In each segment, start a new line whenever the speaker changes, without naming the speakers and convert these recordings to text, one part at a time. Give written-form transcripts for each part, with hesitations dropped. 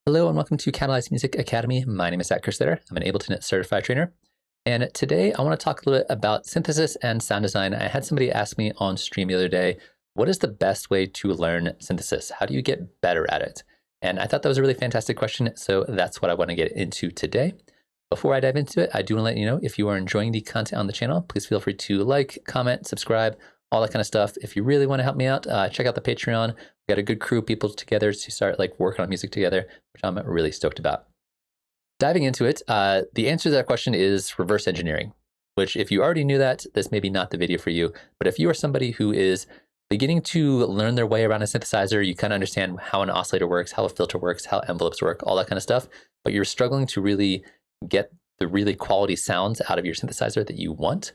Hello and welcome to Catalyze Music Academy. My name is Zaak Kerstetter. I'm an Ableton Certified Trainer. And today I want to talk a little bit about synthesis and sound design. I had somebody ask me on stream the other day, what is the best way to learn synthesis? How do you get better at it? And I thought that was a really fantastic question. So that's what I want to get into today. Before I dive into it, I do want to let you know, if you are enjoying the content on the channel, please feel free to like, comment, subscribe, all that kind of stuff. If you really want to help me out, check out the Patreon. We've got a good crew of people together to start working on music together, which I'm really stoked about. Diving into it, the answer to that question is reverse engineering, which if you already knew that, this may be not the video for you. But if you are somebody who is beginning to learn their way around a synthesizer, you kind of understand how an oscillator works, how a filter works, how envelopes work, all that kind of stuff, but you're struggling to really get the really quality sounds out of your synthesizer that you want.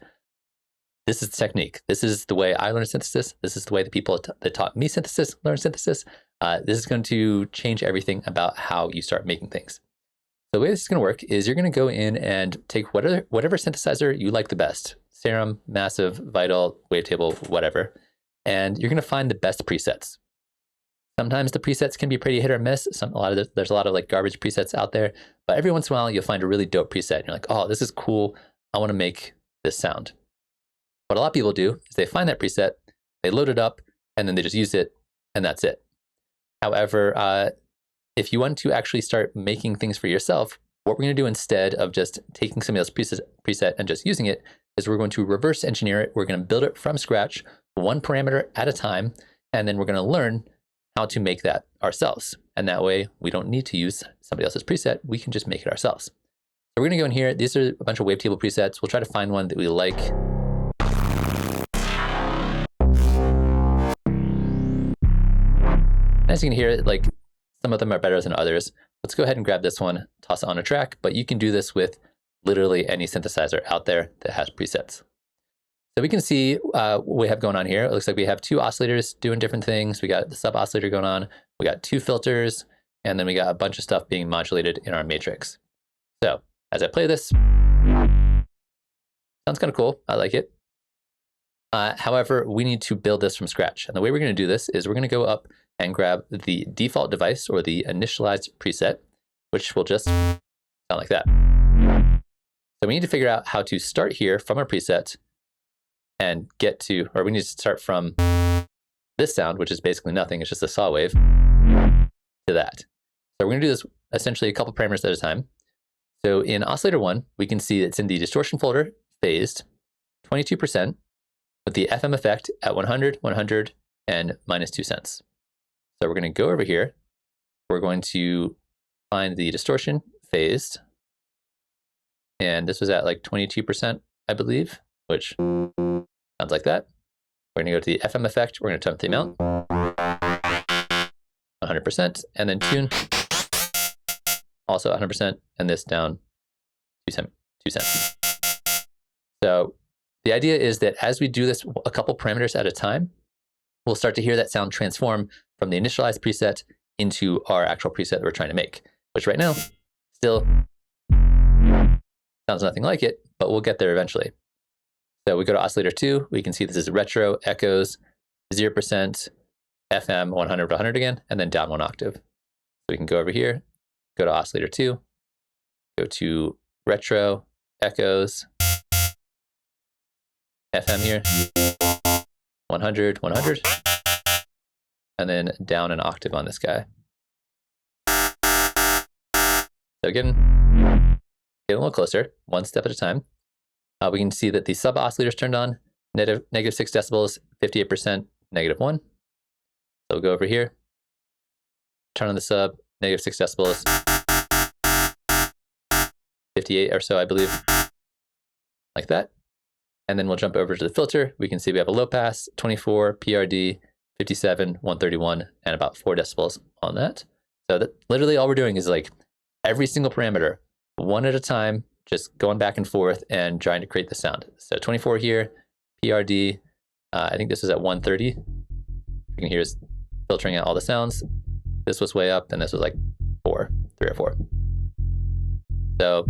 This is the technique. This is the way I learn synthesis. This is the way the people that taught me synthesis learn synthesis. This is going to change everything about how you start making things. So the way this is going to work is you're going to go in and take whatever synthesizer you like the best, Serum, Massive, Vital, Wavetable, whatever, and you're going to find the best presets. Sometimes the presets can be pretty hit or miss. There's a lot of garbage presets out there, but every once in a while you'll find a really dope preset. And you're like, oh, this is cool. I want to make this sound. What a lot of people do is they find that preset, they load it up, and then they just use it, and that's it. However, if you want to actually start making things for yourself, what we're going to do instead of just taking somebody else's preset and just using it is we're going to reverse engineer it. We're going to build it from scratch, one parameter at a time, and then we're going to learn how to make that ourselves. And that way, we don't need to use somebody else's preset. We can just make it ourselves. So we're going to go in here. These are a bunch of wavetable presets. We'll try to find one that we like. As you can hear, some of them are better than others. Let's go ahead and grab this one, toss it on a track, but you can do this with literally any synthesizer out there that has presets. So we can see what we have going on here. It looks like we have two oscillators doing different things. We got the sub oscillator going on. We got two filters, and then we got a bunch of stuff being modulated in our matrix. So as I play this, sounds kind of cool. I like it. However, we need to build this from scratch. And the way we're going to do this is we're going to go up and grab the default device or the initialized preset, which will just sound like that. So we need to figure out how to start here from our preset and get to, or we need to start from this sound, which is basically nothing. It's just a saw wave, to that. So we're going to do this essentially a couple parameters at a time. So in oscillator 1, we can see it's in the distortion folder, phased, 22%, with the FM effect at 100, 100, and minus 2 cents. So we're going to go over here. We're going to find the distortion phased. And this was at 22%, I believe, which sounds like that. We're going to go to the FM effect. We're going to turn up the amount, 100%, and then tune, also 100%, and this down 2 cents. So the idea is that as we do this a couple parameters at a time, we'll start to hear that sound transform from the initialized preset into our actual preset that we're trying to make, which right now still sounds nothing like it, but we'll get there eventually. So we go to oscillator 2, we can see this is retro, echoes, 0%, FM, 100 to 100 again, and then down 1 octave. So we can go over here, go to oscillator 2, go to retro, echoes, FM here, 100, 100, and then down an octave on this guy. So getting a little closer, one step at a time. We can see that the sub oscillator is turned on, negative 6 decibels, 58%, -1. So we'll go over here, turn on the sub, negative 6 decibels, 58 or so, I believe, like that. And then we'll jump over to the filter. We can see we have a low pass, 24, PRD, 57, 131, and about 4 decibels on that. So that literally all we're doing is every single parameter, one at a time, just going back and forth and trying to create the sound. So 24 here, PRD, I think this is at 130. You can hear us filtering out all the sounds. This was way up, and this was 3 or 4. So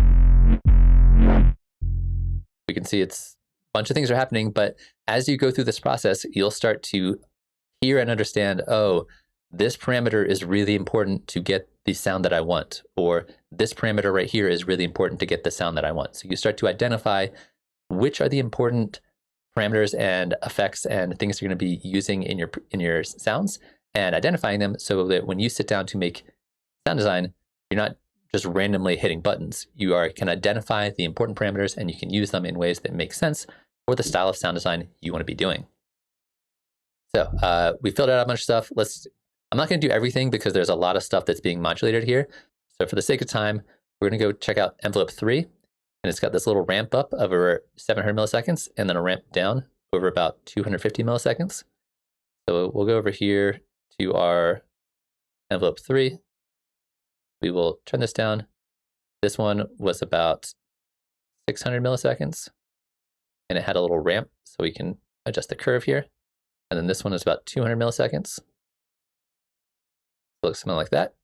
we can see it's bunch of things are happening, but as you go through this process, you'll start to hear and understand, oh, this parameter is really important to get the sound that I want, or this parameter right here is really important to get the sound that I want. So you start to identify which are the important parameters and effects and things you're going to be using in your sounds, and identifying them so that when you sit down to make sound design, you're not just randomly hitting buttons. You can identify the important parameters and you can use them in ways that make sense for the style of sound design you want to be doing. So we filled out a bunch of stuff. I'm not going to do everything because there's a lot of stuff that's being modulated here. So for the sake of time, we're going to go check out envelope 3. And it's got this little ramp up over 700 milliseconds and then a ramp down over about 250 milliseconds. So we'll go over here to our envelope 3. We will turn this down. This one was about 600 milliseconds and it had a little ramp so we can adjust the curve here. And then this one is about 200 milliseconds. Looks something like that.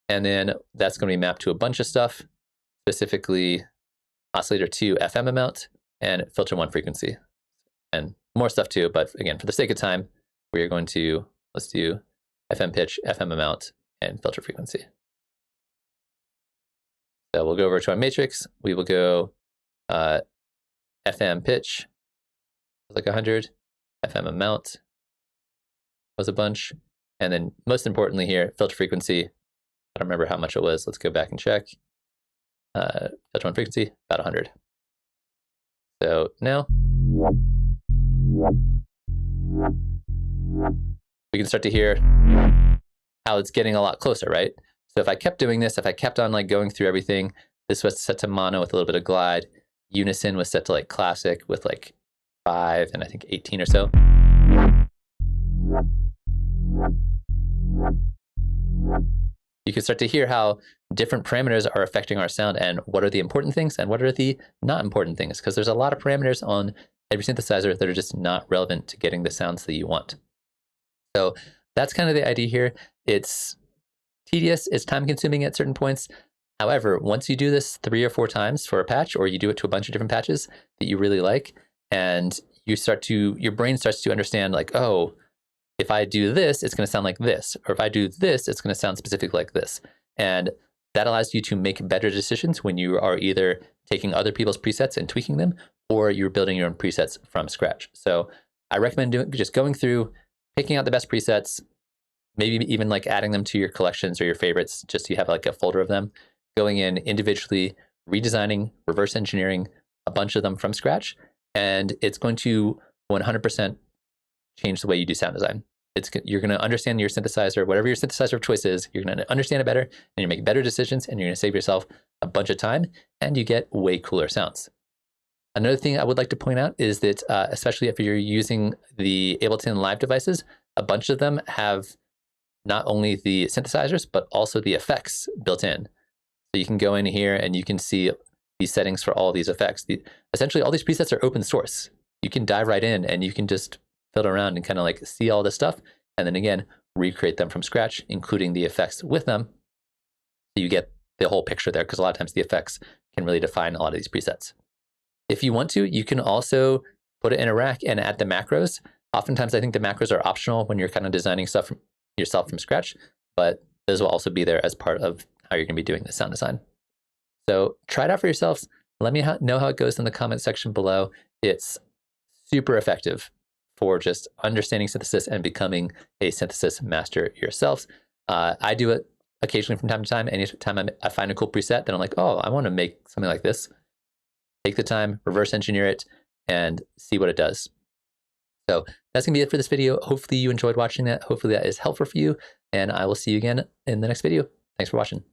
And then that's going to be mapped to a bunch of stuff, specifically oscillator 2 FM amount and filter 1 frequency, and more stuff too. But again, for the sake of time, we are going to, let's do FM pitch, FM amount, and filter frequency. So we'll go over to our matrix. We will go FM pitch, like 100, FM amount was a bunch. And then most importantly here, filter frequency. I don't remember how much it was. Let's go back and check. Filter 1 frequency, about 100. So now we can start to hear how it's getting a lot closer, right? So if I kept doing this, if I kept on like going through everything, this was set to mono with a little bit of glide. Unison was set to like classic with like 5 and I think 18 or so. You can start to hear how different parameters are affecting our sound and what are the important things and what are the not important things, because there's a lot of parameters on every synthesizer that are just not relevant to getting the sounds that you want. So that's kind of the idea here. It's tedious, it's time consuming at certain points. However, once you do this 3 or 4 times for a patch, or you do it to a bunch of different patches that you really like, and your brain starts to understand like, oh, if I do this, it's going to sound like this. Or if I do this, it's going to sound specifically like this. And that allows you to make better decisions when you are either taking other people's presets and tweaking them, or you're building your own presets from scratch. So I recommend just going through, picking out the best presets, maybe even like adding them to your collections or your favorites, just so you have like a folder of them, going in individually, redesigning, reverse engineering a bunch of them from scratch. And it's going to 100% change the way you do sound design. You're going to understand your synthesizer, whatever your synthesizer of choice is, you're going to understand it better, and you make better decisions, and you're going to save yourself a bunch of time, and you get way cooler sounds. Another thing I would like to point out is that, especially if you're using the Ableton Live devices, a bunch of them have not only the synthesizers, but also the effects built in. So you can go in here and you can see these settings for all these effects. Essentially, all these presets are open source. You can dive right in and you can just fiddle around and kind of like see all this stuff, and then again recreate them from scratch, including the effects with them, so you get the whole picture there, because a lot of times the effects can really define a lot of these presets. If you want to, you can also put it in a rack and add the macros. Oftentimes I think the macros are optional when you're kind of designing stuff yourself from scratch, but those will also be there as part of how you're going to be doing the sound design. So try it out for yourselves. Let me know how it goes in the comment section below. It's super effective for just understanding synthesis and becoming a synthesis master yourselves. I do it occasionally from time to time. Anytime I find a cool preset, then I'm like, oh, I want to make something like this. Take the time, reverse engineer it, and see what it does. So that's going to be it for this video. Hopefully you enjoyed watching that. Hopefully that is helpful for you, and I will see you again in the next video. Thanks for watching.